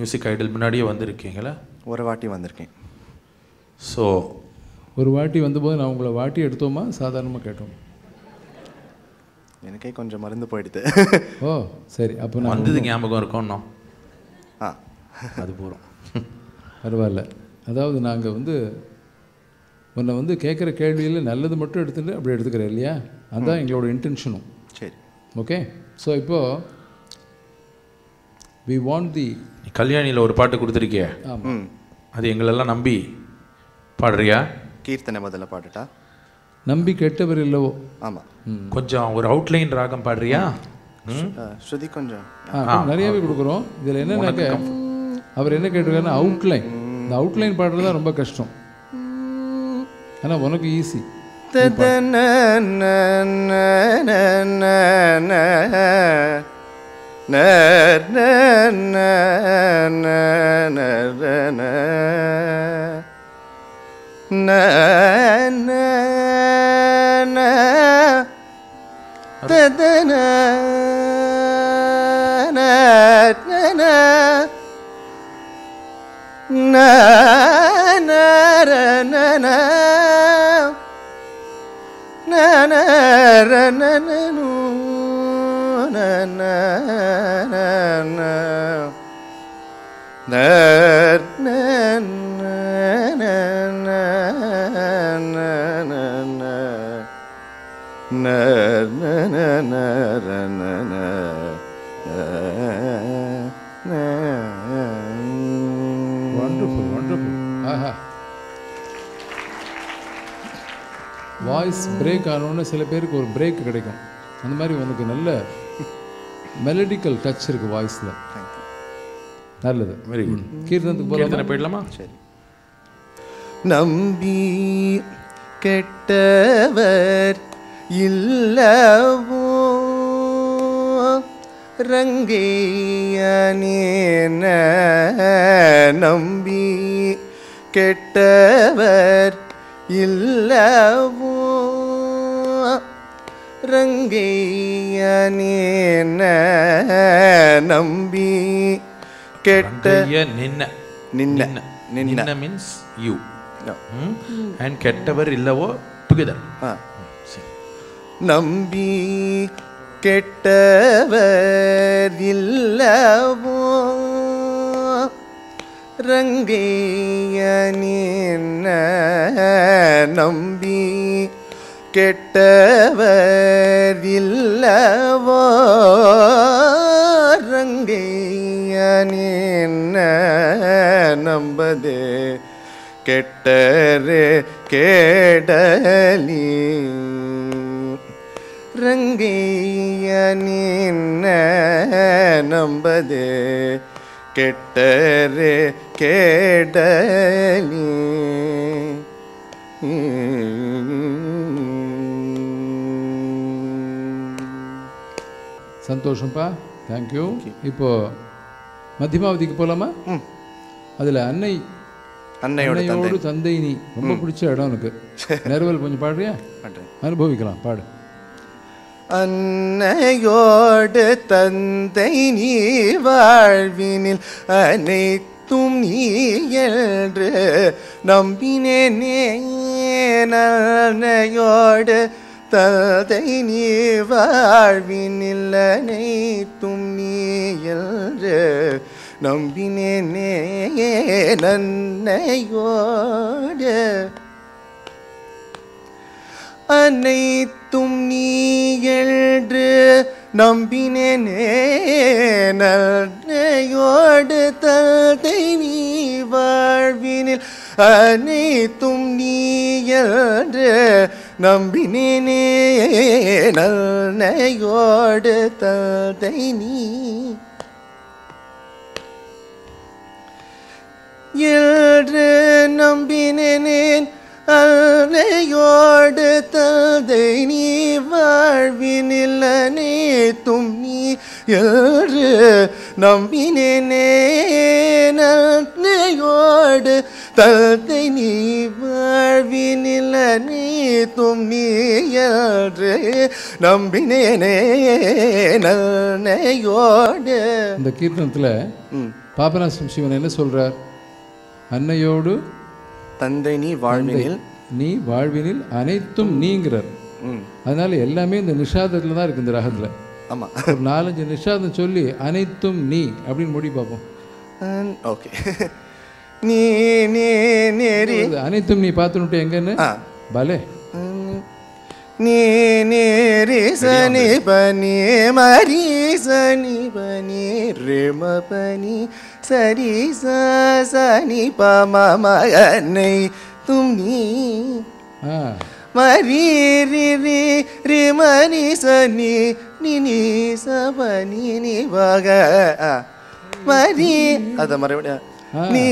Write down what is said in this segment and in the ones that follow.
Music Idol முன்னாடியே வந்திருக்கீங்களா? ஒரு வாட்டி வந்திருக்கேன். ஸோ ஒரு வாட்டி வந்தபோது நான் உங்களை வாட்டி எடுத்தோமா சாதாரணமாக கேட்டோம்? எனக்கே கொஞ்சம் மறந்து போயிடுது. ஓ சரி, அப்போ நான் வந்தது ஞாபகம் இருக்கோம். ஆ அது போகிறோம். பரவாயில்ல. அதாவது நாங்கள் உன்னை கேட்குற கேள்வியில் நல்லது மட்டும் எடுத்துகிட்டு அப்படி எடுத்துக்கிறேன் இல்லையா? அதுதான் எங்களோட இன்டென்ஷனும். சரி, ஓகே. ஸோ இப்போது வி வாண்ட் தி நீ கல்யாணியில் ஒரு பாட்டு கொடுத்துருக்கிய, ஆமாம், அது எங்களெல்லாம் நம்பி பாடுறியா? கீர்த்தனை முதல்ல பாட்டுட்டா? நம்பி கெட்டவர் இல்லவோ. ஆமாம், கொஞ்சம் ஒரு அவுட்லைன் ராகம் பாடுறியா? ஸ்ருதி கொஞ்சம் நிறையவே கொடுக்குறோம். இதில் என்னன்னாக்க அவர் என்ன கேட்டிருக்காருன்னா அவுட்லைன். இந்த அவுட்லைன் பாடுறது தான் ரொம்ப கஷ்டம். ஆனால் உனக்கு ஈஸி. வாய்ஸ் பிரேக் ஆனோன்னு சில பேருக்கு ஒரு பிரேக் கிடைக்கும். அந்த மாதிரி உனக்கு நல்ல மெலடிக்கல் டச் இருக்குது வாய்ஸில். நல்லது, வெரி குட். கீர்த்தனத்துக்கு போயிடலாமா? சரி. நம்பி கெட்டவர் இல்லவோ ரங்கையனே, நம்பி கெட்டவர் இல்லவோ ரங்கையனே, நம்பி கெட்ட நின்ன நின்ன நின்ன மீன்ஸ் யூ அண்ட் கெட்டவர் இல்லவோ டுகெதர். நம்பி கெட்டவர் இல்லவோ ரங்கையனே, நம்பி கெட்டவர் இல்லவோ ரங்கையனே, நம்பதே கெட்டரே கேடலி ரங்கையனே, நம்பதே கெட்டரே கேடலி. சந்தோஷம்ப்பா, தேங்க்யூ. இப்போது மத்தியமாவதிக்கு போகலாமா? அதில் அன்னையோடு தந்தை நீ ரொம்ப பிடிச்ச இடம் எனக்கு. நேர்வல் கொஞ்சம் பாடுறியா? அனுபவிக்கலாம், பாடு. அன்னையோடு தந்தை நீ வாழ்வினில் அனைத்தும் நீ என்று நம்பினேனே, அன்னையோடு தந்தை நீ வாழ்வினில் அனைத்தும் நீ என்று நம்பினேனே, நன்னையோடு அனைத்தும் நீ என்று நம்பினேனே, நன்னையோடு தந்தை நீ வாழ்வினில் அனைத்தும் நீ என்று நம்பினேனே, நன்னையோடு தந்தை நீ என்று நம்பினேன், அன்னையோடு தந்தை நீ வாழ்வினில் அனைத்தும் நீ என்று நம்பினேனே, அன்னையோடு தந்தை நீ வாழ்வினில் அனைத்தும் நீ என்று நம்பினேனே, அன்னையோடு. இந்த கீர்த்தனத்தில் பாபநாசம் சிவன் என்ன சொல்றார்? அன்னையோடு தந்தை நீ வாழ்வினில் நீ வாழ்வினில் அனைத்தும் நீங்கிறார். அதனால எல்லாமே இந்த நிஷாதத்தில் தான் இருக்கு இந்த ராகத்தில். ஆமாம், ஒரு 4-5 நிஷாதம் சொல்லி அனைத்தும் நீ அப்படின்னு முடி பார்ப்போம். ஓகே. நீ நீ நேரி அனைத்தும் நீ பார்த்துட்டு எங்கன்னு பலே நீ நேரி சனி பனி மரி சனி பனி ரேம பனி சரி சனி பம மகனை தும் நீ மரி ரி ரி ரி மணி சனி நீ நீ சபனி நீ வக மரி அத மறுபடியும் நீ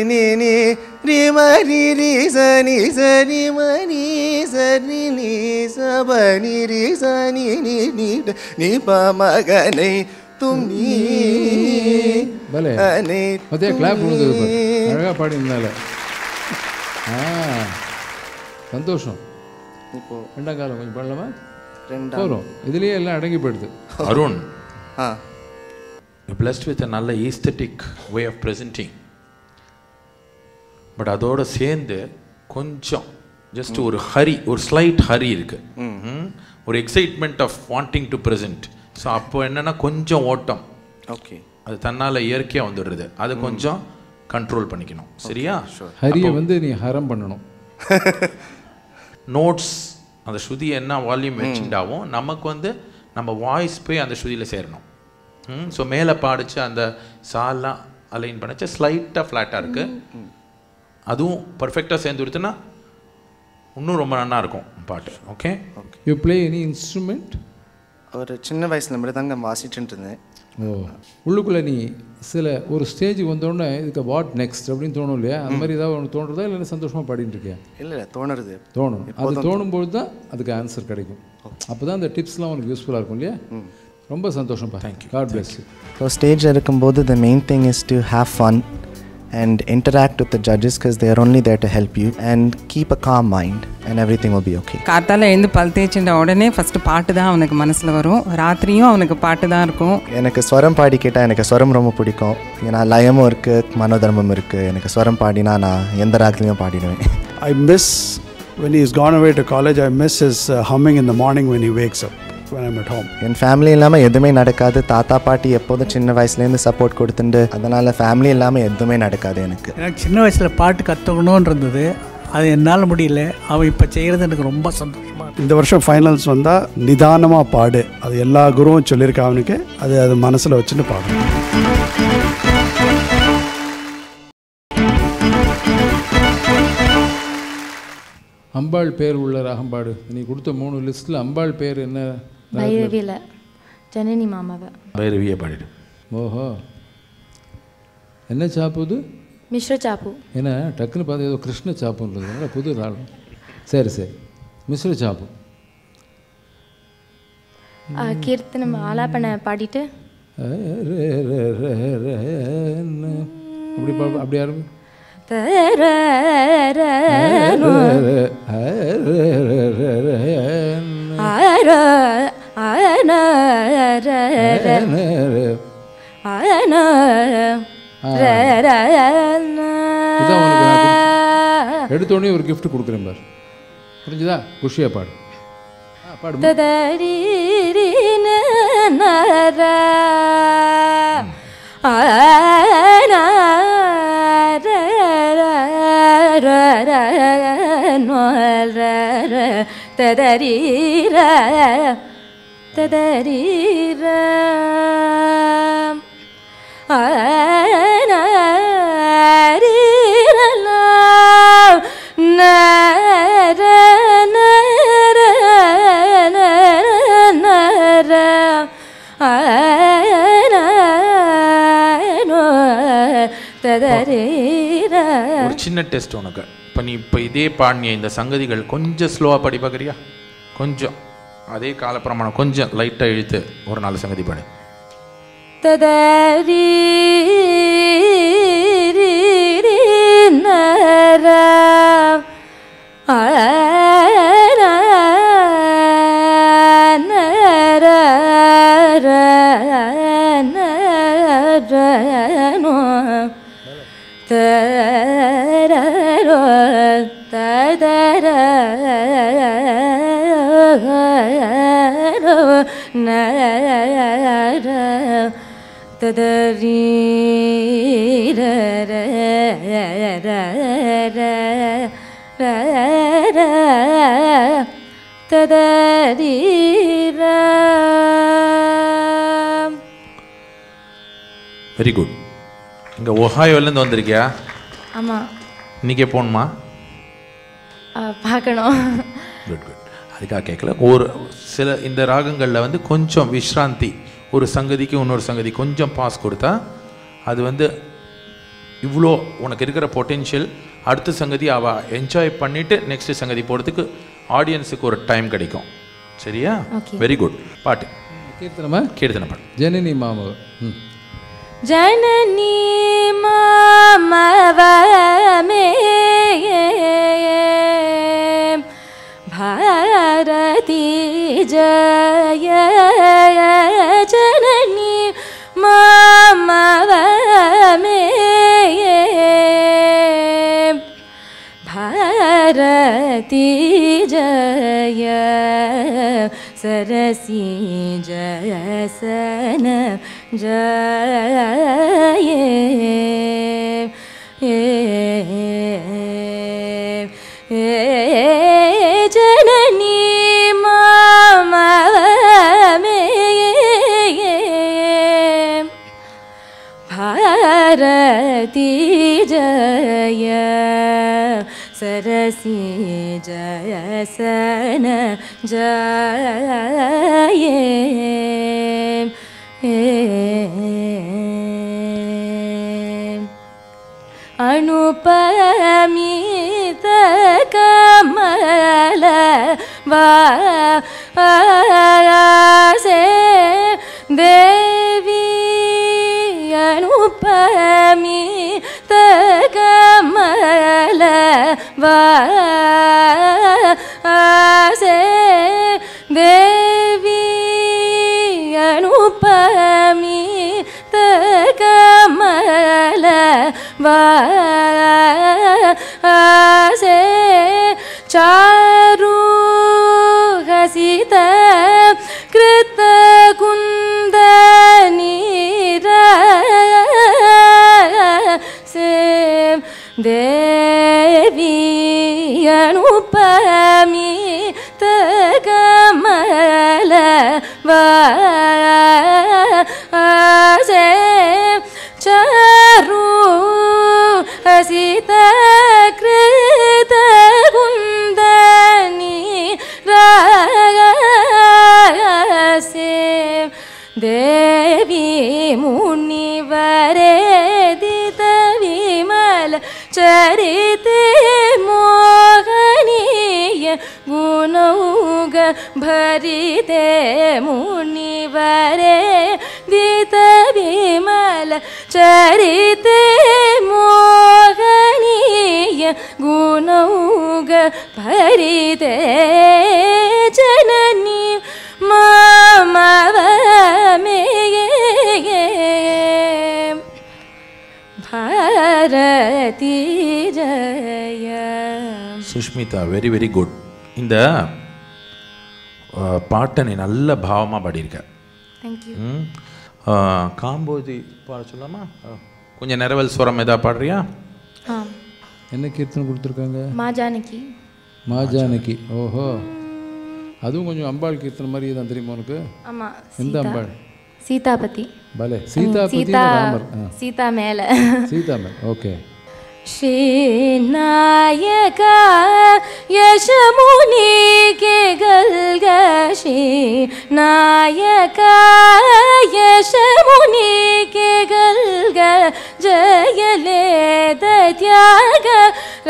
நீ நீ ரி மரி ரி சனி சரி மணி சரி நீ சபனி ரி சனி நீ நீ நீ பமகனை தும் நீ பலே அதே கிளாப் விழுந்தது பாரு, அழகா பாடினால. சந்தோஷம். இப்போ ரெண்டாம் காலம் கொஞ்சம் பாடலாமா? ரெண்டாம் இதுலயே எல்லாம் அடங்கி போயிடுது. அருண், blessed with a நல்ல aesthetic way of presenting. But அதோட சேர்ந்து கொஞ்சம் ஜஸ்ட் ஒரு ஹரி, ஒரு ஸ்லைட் ஹரி இருக்கு, ஒரு excitement of wanting to present. So அப்போ என்னன்னா கொஞ்சம் ஓட்டம், ஓகே, அது தன்னால் இயற்கையாக வந்துடுறது, அது கொஞ்சம் கண்ட்ரோல் பண்ணிக்கணும். சரியா? ஹரியை வந்து நீ ஹரம் பண்ணணும். நோட்ஸ் அந்த ஸ்ருதி என்ன வால்யூம் வச்சுட்டாவும் நமக்கு வந்து நம்ம வாய்ஸ் போய் அந்த ஸ்ருதியில் சேரணும். ஸோ மேலே பாடிச்சு அந்த சாலாம் அலைன் பண்ணிச்சு ஸ்லைட்டாக ஃப்ளாட்டாக இருக்குது, அதுவும் பர்ஃபெக்டாக சேர்ந்து கொடுத்தனா இன்னும் ரொம்ப நல்லா இருக்கும் பாட்டு. Okay. You play any instrument? ஒரு சின்ன வயசில் மிருதங்கம் வாசிச்சுட்டு இருந்தேன். உள்ளுக்குள்ளே நீ ஒரு ஸ்டேஜ் வந்தோடனே இதுக்கு வாட் நெக்ஸ்ட் அப்படின்னு தோணும் இல்லையா? அந்த மாதிரி ஏதாவது ஒன்று தோணுறதா இல்லை சந்தோஷமாக பாடிட்டு இருக்கியா? இல்லை, தோணுறது தோணும். அது தோணும்போது தான் அதுக்கு ஆன்சர் கிடைக்கும். அப்போ தான் அந்த டிப்ஸ்லாம் உனக்கு யூஸ்ஃபுல்லாக இருக்கும் இல்லையா? ரொம்ப சந்தோஷம். Thank you. God bless you. So ஸ்டேஜில் இருக்கும்போது the main thing is to have fun and interact with the judges because they are only there to help you and keep a calm mind and everything will be okay. காத்தால எழுந்து பல் தேய்ச்சிட்ட உடனே first பாட்டு தான் அவனுக்கு மனசில் வரும். ராத்திரியும் அவனுக்கு பாட்டு தான் இருக்கும். எனக்கு ஸ்வரம் பாடி கேட்டால் எனக்கு ஸ்வரம் ரொம்ப பிடிக்கும். ஏன்னா லயமும் இருக்குது, மனோதர்மம் இருக்குது. எனக்கு ஸ்வரம் பாடினா நான் எந்த ராகத்துலையும் பாடிடுவேன். I miss when he's gone away to college, I miss his humming in the morning when he wakes up. When I'm at home. N family இல்லாமல் எதுவுமே நடக்காது. தாத்தா பாட்டி எப்போதும் சின்ன வயசுலேருந்து சப்போர்ட் கொடுத்துட்டு, அதனால் ஃபேமிலி இல்லாமல் எதுவுமே நடக்காது. எனக்கு சின்ன வயசில் பாட்டு கற்றுக்கணும்னு இருந்தது, அது என்னால் முடியல. அவன் இப்போ செய்கிறது எனக்கு ரொம்ப சந்தோஷமாக இருக்குது. இந்த வருஷம் ஃபைனல்ஸ் வந்தால் நிதானமாக பாடு, அது எல்லா குருவும் சொல்லியிருக்கா அவனுக்கு. அது மனசில் வச்சுட்டு பாடு. அம்பாள் பேர் உள்ள ராகம்பாடு. நீ கொடுத்த 3 லிஸ்ட்டில் அம்பாள் பேர் என்ன? பைரவியில் ஜனனி மாமாவை. பைரவியை பாடிடு. ஓஹோ, என்ன சாப்புது? மிஸ்ர சாப்பு. ஏன்னா டக்குன்னு பார்த்து ஏதோ கிருஷ்ண சாப்புன்றது புது ராகம். சரி சரி, மிஸ்ர சாப்பு. கீர்த்தனம் ஆலாபனை பாடிட்டு அப்படி அப்படி யாரும் எடுத்தோடனே ஒரு கிஃப்ட் கொடுக்குறேன் பார், புரிஞ்சுதா? குஷியா பாடு. பாடு. ததரீர ததரீர ஒரு சின்ன டெஸ்ட் உனக்கு. இப்போ நீ இப்போ இதே பாடினிய இந்த சங்கதிகள் கொஞ்சம் ஸ்லோவாக பாடி பார்க்குறியா? கொஞ்சம் அதே காலப்பிரமாணம் கொஞ்சம் லைட்டாக இழுத்து ஒரு 4 சங்கதி பாடு. ததரி ரனோ தரரோ ததரரோ நர ததரி ரர ததரீரா. Very good. இங்கே ஒஹாயோலேருந்து வந்திருக்கியா? ஆமாம். இன்றைக்கே போகணுமா? பார்க்கணும். Good good. அதுக்காக கேட்கல. ஒரு சில இந்த ராகங்களில் வந்து கொஞ்சம் விஸ்ராந்தி, ஒரு சங்கதிக்கு இன்னொரு சங்கதி கொஞ்சம் பாஸ் கொடுத்தா அது வந்து இவ்வளோ உனக்கு இருக்கிற பொட்டென்ஷியல் அடுத்த சங்கதி அவள் என்ஜாய் பண்ணிவிட்டு நெக்ஸ்ட் சங்கதி போகிறதுக்கு ஆடியன்ஸுக்கு ஒரு டைம் கிடைக்கும். சரியா? Very good. பாட்டு கீர்த்தனமா? கீர்த்தனை பாட்டு. ஜனனி மாமவ. ஜனனி மாமவமே பாரதி ஜய ஜனனி மாமவமே भारती जय सरसी जयसन जय जननी मामवे भारती जय सरसी जयसन जय अनुपमित कमल वासे देवी अनुपमित कमल वासे देवी अनुपमित कमल वासे चारु हसित कृत कुन्दनीरसे देवी अनुपमित कमल वासे चारु हसित कृत कुन्दनीरसे देवी मुनिवरेदित विमल चरिते मोहनीय गुणौग भरिते मुनिवरेदित विमल चरिते मोहनीय गुणौग भरिते जननी मामवमे भारती जय. Sushmita, very very good. இந்த பாட்டை நீ நல்ல பாவமாக பாடியிருக்க. தேங்க்யூ. காம்போதி பாட சொல்லாமா? கொஞ்சம் நிறவல் ஸ்வரம் எதா பாடுறியா? என்ன கீர்த்தனை கொடுத்துருக்காங்க? மா ஜானகி. மா ஜானகி. ஓஹோ, அதுவும் கொஞ்சம் அம்பாள் கீர்த்தனை மாதிரி தான் தெரியுமா உனக்கு? ஆமாம். எந்த அம்பாள்? சீதாபதி. பலே, சீதாபதி ராமர். சீதா மேல. சீதா மேல. ஓகே. श्रीनायक यशमुनि के गल्ग श्रीनायक यशमुनि के गल्ग जयले त्याग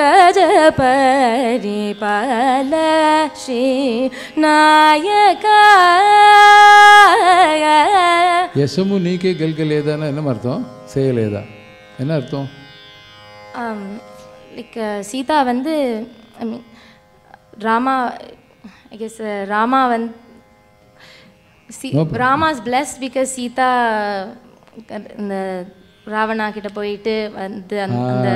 रज परिपाल श्रीनायक. யசமுனி கே கல்கலேதான்னா என்ன அர்த்தம்? செய்யலேதா என்ன அர்த்தம்? லைக் சீதா வந்து ஐ மீன் ராமா, ஐ கெஸ் ராமா வந்து ராமாஸ் பிளஸ்ட் பிகாஸ் சீதா இந்த ராவணா கிட்ட போயிட்டு வந்து அந்த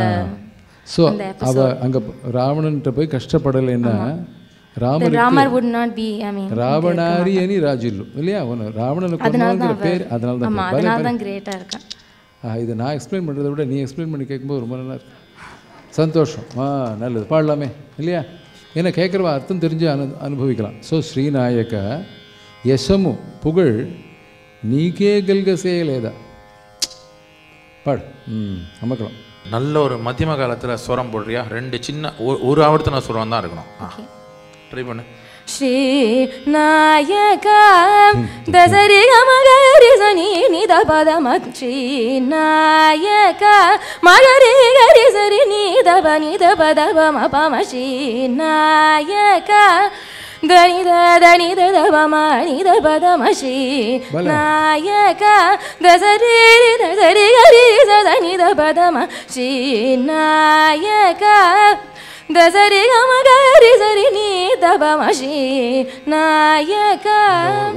ஸோ அவ அங்கே ராவணன்கிட்ட போய் கஷ்டப்படலைன்னா Ramar would not be, I mean, ராவணாரி அணி ராஜில்லு இல்லையா? ராவணனை கொண்டாங்கிற பேர் அதனால தான் கிரேட்டாக இருக்கேன். இதை நான் எக்ஸ்பிளைன் பண்ணுறதை விட நீ எக்ஸ்பிளைன் பண்ணி கேட்கும்போது ரொம்ப நல்லா இருக்கு. சந்தோஷம். நல்லது, பாடலாமே இல்லையா? ஏன்னா கேட்குறவா அர்த்தம் தெரிஞ்சு அனுபவிக்கலாம். ஸோ ஸ்ரீநாயக யசமு புகழ் நீக்கே கல்கசே லேதா பாடு. அமக்கலாம். நல்ல ஒரு மத்தியம காலத்தில் ஸ்வரம் போடுறியா? 2 சின்ன ஒரு ஆவர்த்தன ஸ்வரம் தான் இருக்கணும். ட்ரை பண்ணு. ஸ்ரீ நாயக தசரி கமகரி சனி நித பதம ஸ்ரீ நாயக மகரி கரி சரி நித பனித பதபம பம ஸ்ரீ நாயக தனித தனித தபம நித பதம ஸ்ரீ நாயக தசரி தசரி கரி சனித பதம ஸ்ரீ நாயக தசரி கமகரி சரி நீ தபமஷி நாயக.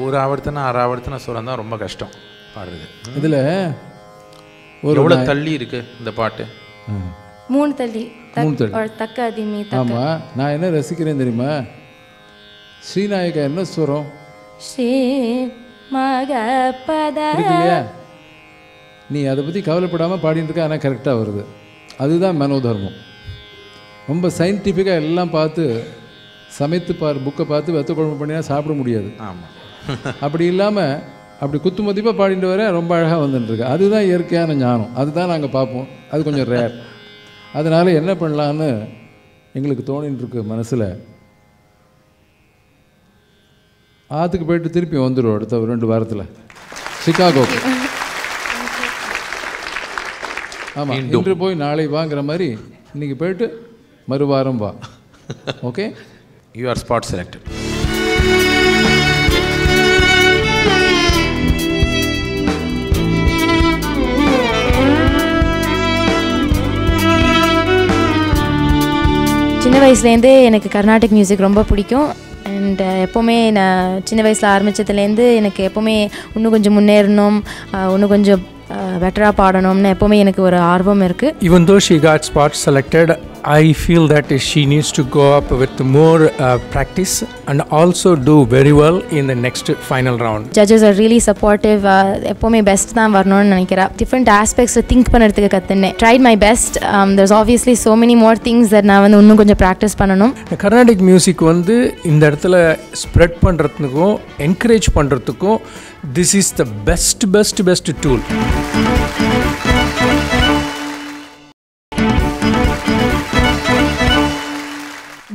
ஒரு ஆவர்த்தன 6 ஆவர்த்தன ஸ்வரம் தான் ரொம்ப கஷ்டம் பாடுறது. இதில் எவ்வளோ தள்ளி இருக்கு இந்த பாட்டு? 3 தள்ளி தக்க அதிமி தக்க. ஆமாம், நான் என்ன ரசிக்கிறேன் தெரியுமா? ஸ்ரீநாயகா என்ன ஸ்வரம்? ஸ்ரீ மக பத இல்லையா? நீ அதை பற்றி கவலைப்படாமல் பாடிட்டு இருக்க, ஆனால் கரெக்டாக வருது. அதுதான் மனோதர்மம். ரொம்ப சயின்டிஃபிக்காக எல்லாம் பார்த்து சமைத்து புக்கை பார்த்து வெத்த குழம்பு பண்ணினா சாப்பிட முடியாது. ஆமாம். அப்படி இல்லாமல் அப்படி குத்து மதிப்பாக பாடிட்டு வர ரொம்ப அழகாக வந்துட்டுருக்கு. அதுதான் இயற்கையான ஞானம். அதுதான் நாங்கள் பார்ப்போம். அது கொஞ்சம் ரேர். அதனால் என்ன பண்ணலான்னு எங்களுக்கு தோணின்னு இருக்கு மனசில். ஆற்றுக்கு போயிட்டு திருப்பி வந்துடும் அடுத்த 2 வாரத்தில் சிகாகோக்கு. ஆமாம், இன்று போய் நாளை வாங்குற மாதிரி இன்றைக்கி போயிட்டு மறுவாரம் வா. Okay, you are spot selected. சின்ன வயசுலேருந்தே எனக்கு கர்நாடிக் மியூசிக் ரொம்ப பிடிக்கும். அண்ட் எப்போவுமே நான் சின்ன வயசில் ஆரம்பித்ததுலேருந்து எனக்கு எப்போவுமே இன்னும் கொஞ்சம் முன்னேறணும், இன்னும் கொஞ்சம் பெட்டராக பாடணும்னு எப்போவுமே எனக்கு ஒரு ஆர்வம் இருக்குது. Even though she got spot selected, I feel that she needs to go up with more practice and also do very well in the next final round. Judges are really supportive. எப்போவுமே best தான் வரணும்னு நினைக்கிறேன். Different ஆஸ்பெக்ட்ஸை think பண்ணுறதுக்கு கற்றுனேன். Tried my best. there's obviously so many more things that நான் வந்து இன்னும் கொஞ்சம் ப்ராக்டிஸ் பண்ணணும். கர்நாடிக் மியூசிக் வந்து இந்த இடத்துல ஸ்ப்ரெட் பண்ணுறதுக்கும் என்கரேஜ் பண்ணுறதுக்கும் this is the best tool.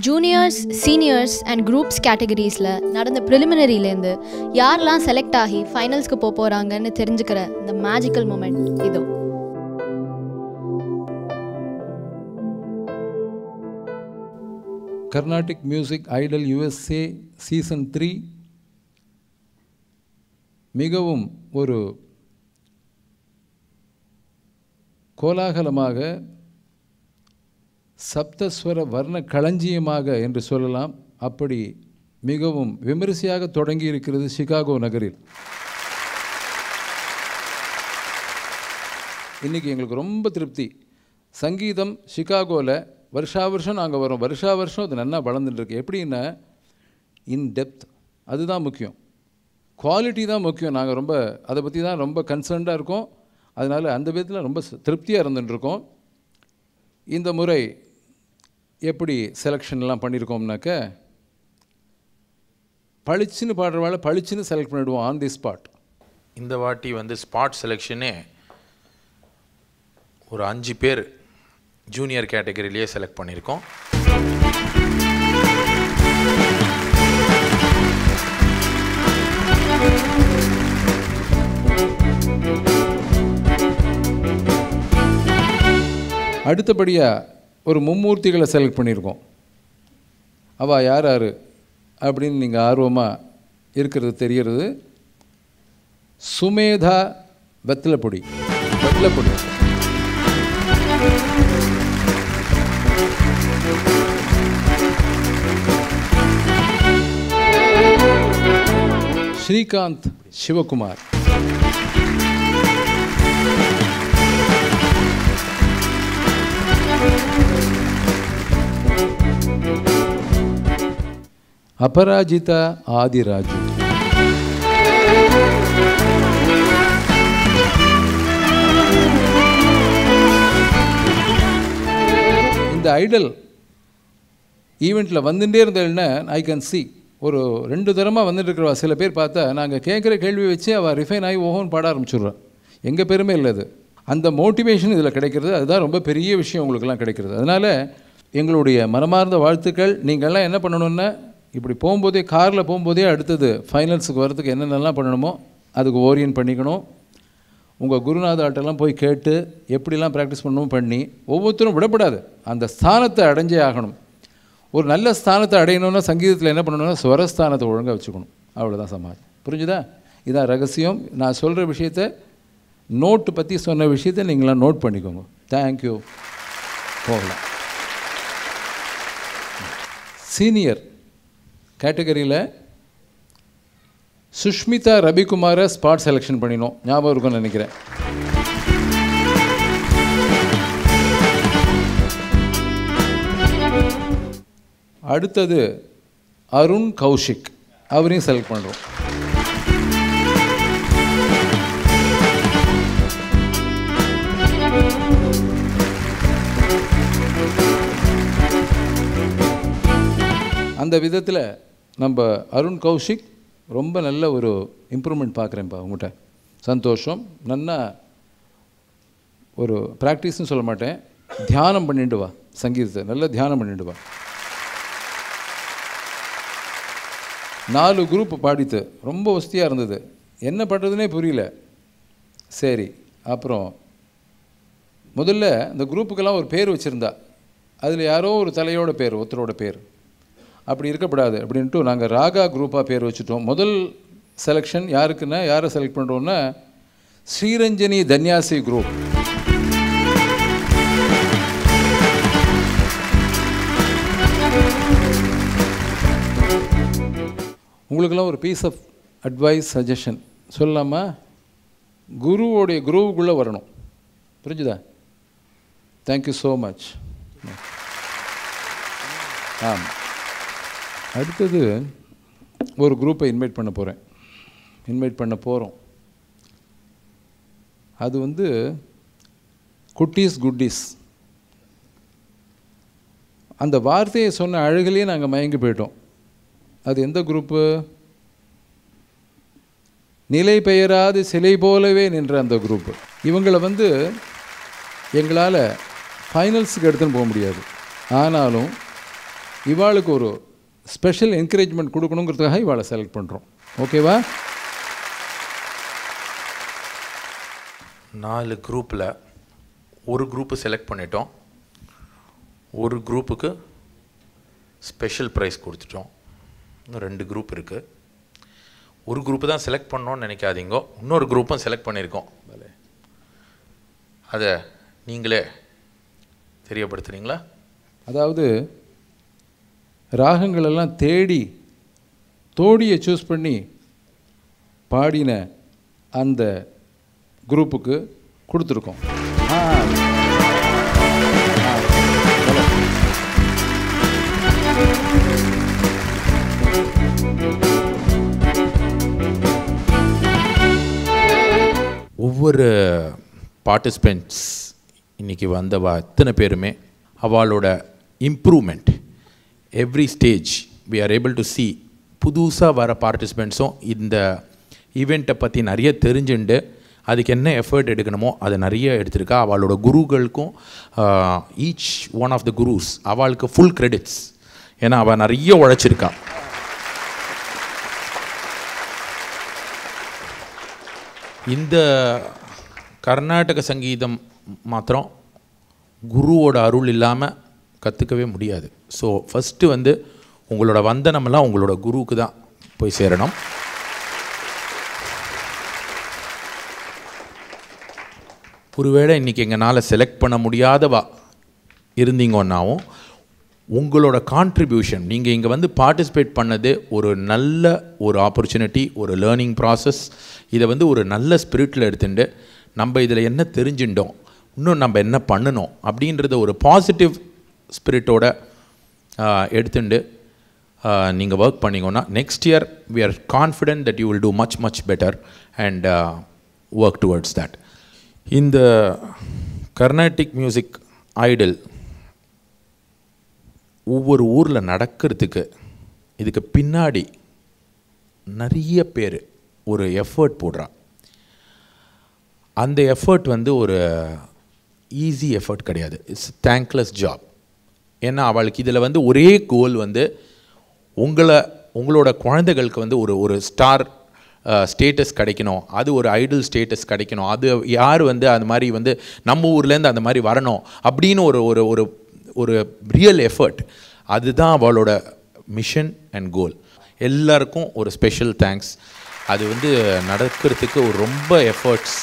Juniors, seniors and groups கேட்டகரிஸில் நடந்த ப்ரிலிமினரியிலேருந்து யாரெல்லாம் செலக்ட் ஆகி ஃபைனல்ஸ்க்கு போகிறாங்கன்னு தெரிஞ்சுக்கிற இந்த மேஜிக்கல் மூமெண்ட் இதோ. Carnatic music Idol USA season 3 மிகவும் ஒரு கோலாகலமாக சப்தஸ்வர வர்ண களஞ்சியமாக என்று சொல்லலாம். அப்படி மிகவும் விமரிசையாக தொடங்கி இருக்கிறது சிகாகோ நகரில். இன்றைக்கி எங்களுக்கு ரொம்ப திருப்தி. சங்கீதம் சிகாகோவில் வருஷம் நாங்கள் வரோம். வருஷம் அது நல்லா வளர்ந்துட்டுருக்கு. எப்படின்னா இன் டெப்த், அதுதான் முக்கியம். குவாலிட்டி தான் முக்கியம். நாங்கள் ரொம்ப அதை பற்றி தான் ரொம்ப கன்சர்ன்டாக இருக்கோம். அதனால் அந்த விதத்தில் ரொம்ப திருப்தியாக இருந்துட்டுருக்கோம். இந்த முறை எப்படி செலெக்ஷன்லாம் பண்ணியிருக்கோம்னாக்க, பளிச்சுன்னு பாடுறவாழ பளிச்சுன்னு செலக்ட் பண்ணிவிடுவோம் ஆன் தி ஸ்பாட். இந்த வாட்டி வந்து ஸ்பாட் செலெக்ஷனே ஒரு 5 பேர் ஜூனியர் கேட்டகரியிலேயே செலக்ட் பண்ணியிருக்கோம். அடுத்தபடியாக ஒரு மும்மூர்த்திகளை செலக்ட் பண்ணியிருக்கோம். அவள் யார் யார் அப்படின்னு நீங்கள் ஆர்வமாக இருக்கிறது தெரிகிறது. சுமேதா வெத்தலைப்பொடி. ஸ்ரீகாந்த் சிவகுமார். அபராஜிதா ஆதிராஜு. இந்த ஐடல் ஈவெண்ட்டில் வந்துட்டே இருந்தேன்னா ஐ கேன் சி ஒரு 2 தரமாக வந்துட்டு இருக்கிறவா சில பேர் பார்த்தா நாங்கள் கேட்குற கேள்வி வச்சு அவள் ரிஃபைன் ஆகி ஓஹோன்னு பாட ஆரம்பிச்சுடுறான். எங்கள் பெருமை இல்லை அது. அந்த மோட்டிவேஷன் இதில் கிடைக்கிறது, அதுதான் ரொம்ப பெரிய விஷயம் உங்களுக்கெல்லாம் கிடைக்கிறது. அதனால் எங்களுடைய மனமார்ந்த வாழ்த்துக்கள். நீங்கள்லாம் என்ன பண்ணணுன்னா இப்படி போகும்போதே காரில் போகும்போதே அடுத்தது ஃபைனல்ஸுக்கு வரதுக்கு என்னென்னலாம் பண்ணணுமோ அதுக்கு ஓரியன்ட் பண்ணிக்கணும். உங்கள் குருநாதாட்டெல்லாம் போய் கேட்டு எப்படிலாம் ப்ராக்டிஸ் பண்ணணும் பண்ணி ஒவ்வொருத்தரும் விடப்படாது. அந்த ஸ்தானத்தை அடைஞ்சே ஆகணும். ஒரு நல்ல ஸ்தானத்தை அடையணும்னா சங்கீதத்தில் என்ன பண்ணணும்னா ஸ்வரஸ்தானத்தை ஒழுங்காக வச்சுக்கணும். அவ்வளோதான் சமாஜம். புரிஞ்சுதா? இதான் ரகசியம். நான் சொல்கிற விஷயத்தை நோட்டு பற்றி சொன்ன விஷயத்தை நீங்களாம் நோட் பண்ணிக்கோங்க. தேங்க்யூ. போகலாம். சீனியர் கேட்டகரியில் சுஷ்மிதா ரவிக்குமாரை ஸ்பாட் செலெக்ஷன் பண்ணினோம். ஞாபகம் இருக்கும்னு நினைக்கிறேன். அடுத்தது அருண் கௌஷிக், அவரையும் செலக்ட் பண்ணுறோம். அந்த விதத்தில் நம்ம அருண் கௌஷிக் ரொம்ப நல்ல ஒரு இம்ப்ரூவ்மெண்ட் பார்க்குறேன்ப்பா உங்கள்கிட்ட. சந்தோஷம். நல்லா ஒரு ப்ராக்டிஸ்னு சொல்ல மாட்டேன், தியானம் பண்ணிட்டு வா. சங்கீதத்தை நல்லா தியானம் பண்ணிட்டு வா. 4 குரூப் பாடித்து ரொம்ப வசதியாக இருந்தது. என்ன பண்ணுறதுனே புரியல. சரி, அப்புறம் முதல்ல இந்த குரூப்புக்கெல்லாம் ஒரு பேர் வச்சுருந்தா, அதில் யாரோ ஒரு தலையோட பேர், ஒருத்தரோட பேர். அப்படி இருக்கக்கூடாது அப்படின்ட்டு நாங்கள் ராகா குரூப்பாக பேர் வச்சுட்டோம். முதல் செலெக்ஷன் யாருக்குன்னா யாரை செலக்ட் பண்ணுறோன்னா ஸ்ரீரஞ்சனி தன்யாசி குரூப். உங்களுக்கெல்லாம் ஒரு பீஸ் ஆஃப் அட்வைஸ் சஜஷன் சொல்லலாமா? குருவோடைய குருவுக்குள்ளே வரணும். புரிஞ்சுதா? Thank you so much. ஆமாம். அடுத்தது ஒரு குரூப்பை இன்வைட் பண்ண போகிறோம். அது குட்டீஸ் குட்டீஸ். அந்த வார்த்தையை சொன்ன அழகிலேயே நாங்கள் மயங்கி போயிட்டோம். அது எந்த குரூப்பு? நிலை பெயராது சிலை போலவே நின்ற அந்த குரூப்பு. இவங்களை எங்களால் ஃபைனல்ஸுக்கு எடுத்துன்னு போக முடியாது. ஆனாலும் இவாளுக்கு ஒரு ஸ்பெஷல் என்கரேஜ்மெண்ட் கொடுக்கணுங்கிறதுக்காக இவாளை செலக்ட் பண்ணுறோம். ஓகேவா? 4 குரூப்பில் ஒரு குரூப்பு செலக்ட் பண்ணிட்டோம். ஒரு குரூப்புக்கு ஸ்பெஷல் ப்ரைஸ் கொடுத்துட்டோம். 2 குரூப் இருக்குது. ஒரு குரூப்பு தான் செலக்ட் பண்ணோன்னு நினைக்காதீங்க, இன்னொரு குரூப்பும் செலக்ட் பண்ணியிருக்கோம். அதை நீங்களே தெரியப்படுத்துறீங்களா? அதாவது ராகங்களெல்லாம் தேடி தோடியை சூஸ் பண்ணி பாடின அந்த குரூப்புக்கு கொடுத்துருக்கோம். ஒவ்வொரு பார்ட்டிசிபெண்ட்ஸ் இன்றைக்கி வந்தவா அத்தனை பேருமே அவளோட improvement every stage we are able to see. புதுசாக வர பார்ட்டிசிபெண்ட்ஸும் இந்த ஈவெண்ட்டை பற்றி நிறைய தெரிஞ்சுண்டு அதுக்கு என்ன எஃபர்ட் எடுக்கணுமோ அதை நிறைய எடுத்திருக்கா. அவளோட குருக்களுக்கும் ஈச் ஒன் ஆஃப் த குருஸ் அவளுக்கு ஃபுல் கிரெடிட்ஸ். ஏன்னா அவள் நிறைய உழைச்சிருக்கா. இந்த கர்நாடக சங்கீதம் மாத்திரம் குருவோட அருள் இல்லாமல் கற்றுக்கவே முடியாது. ஸோ ஃபஸ்ட்டு உங்களோட வந்தனமெல்லாம் உங்களோட குருவுக்கு தான் போய் சேரணும். ஒருவேளை இன்றைக்கி எங்களால் செலக்ட் பண்ண முடியாதவா இருந்தீங்கன்னாவும் உங்களோட கான்ட்ரிபியூஷன், நீங்கள் இங்கே பார்ட்டிசிபேட் பண்ணது ஒரு நல்ல ஒரு ஆப்பர்ச்சுனிட்டி, ஒரு லேர்னிங் ப்ராசஸ். இதை ஒரு நல்ல ஸ்பிரிட்டில் எடுத்துட்டு நம்ம இதில் என்ன தெரிஞ்சுட்டோம், இன்னும் நம்ம என்ன பண்ணணும் அப்படின்றத ஒரு பாசிட்டிவ் ஸ்பிரிட்டோட எடுத்துட்டு நீங்கள் ஒர்க் பண்ணிங்கன்னா next year we are confident that you will do much much better and work towards that. இந்த கர்நாடிக் மியூசிக் ஐடல் ஒவ்வொரு ஊரில் நடக்கிறதுக்கு இதுக்கு பின்னாடி நிறைய பேர் ஒரு எஃபர்ட் போடுறா. அந்த எஃபர்ட் வந்து ஒரு ஈஸி எஃபர்ட் கிடையாது. It's thankless job. ஏன்னா அவளுக்கு இதில் வந்து ஒரே கோல் வந்து உங்களோட குழந்தைகளுக்கு வந்து ஒரு ஸ்டார் ஸ்டேட்டஸ் கிடைக்கணும், அது ஒரு ஐடல் ஸ்டேட்டஸ் கிடைக்கணும், அது யார் வந்து அந்த மாதிரி வந்து நம்ம ஊர்லேருந்து அந்த மாதிரி வரணும் அப்படின்னு ஒரு ரியல் எஃபர்ட். அதுதான் அவளோட மிஷன் அண்ட் கோல். எல்லாருக்கும் ஒரு ஸ்பெஷல் தேங்க்ஸ். அது வந்து நடக்கிறதுக்கு ஒரு ரொம்ப எஃபர்ட்ஸ்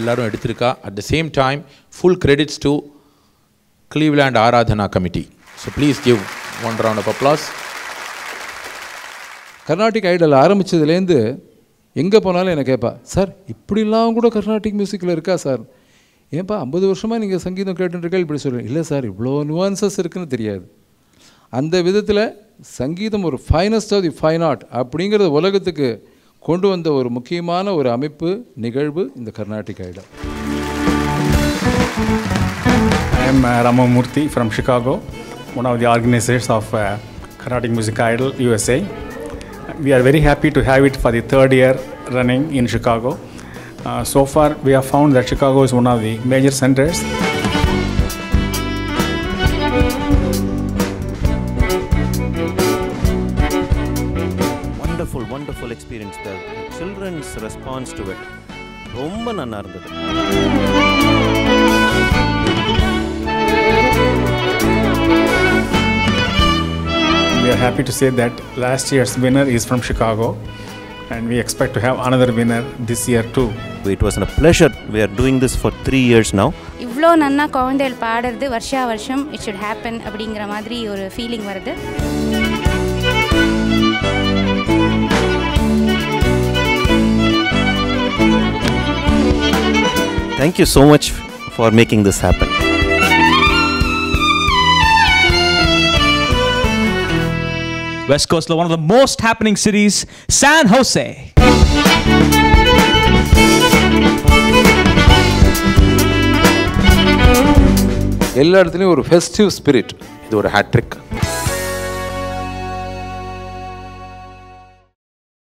எல்லோரும் எடுத்திருக்கா. At the same time full credits to Cleveland Aradhana Committee. So please give one round of applause. Carnatic idol ஆரம்பித்ததுலேருந்து எங்கே போனாலும் என்னை கேட்பா, சார் இப்படிலாம் கூட கர்நாடிக் மியூசிக்கில் இருக்கா சார்? ஏன்ப்பா 50 வருஷமாக நீங்கள் சங்கீதம் கேட்டுருக்கா? இப்படி சொல்லுவேன். இல்லை சார், இவ்வளோ நுவான்சஸ் இருக்குதுன்னு தெரியாது. அந்த விதத்தில் சங்கீதம் ஒரு finest of the fine art அப்படிங்கிறத உலகத்துக்கு கொண்டு வந்த ஒரு முக்கியமான ஒரு அமைப்பு நிகழ்வு இந்த Carnatic Idol. I am Ramamurthy from Chicago, one of the organizers of Carnatic Music Idol USA. We are very happy to have it for the 3rd year running in Chicago. So far we have found that Chicago is one of the major centers. Wonderful experience. The children's response to it ரொம்ப நல்லா இருந்தது. We are happy to say that last year's winner is from Chicago and we expect to have another winner this year too. It was a pleasure. We are doing this for 3 years now. இவ்வளோ நன்னா குழந்தைகள் பாடுறது வருஷம் it should happen அப்படிங்கிற மாதிரி ஒரு feeling வருது. Thank you so much for making this happen. West Coast, one of the most happening cities, San Jose. எல்லா இடத்துலையும் ஒரு ஃபெஸ்டிவ் ஸ்பிரிட். இது ஒரு ஹேட்ரிக்.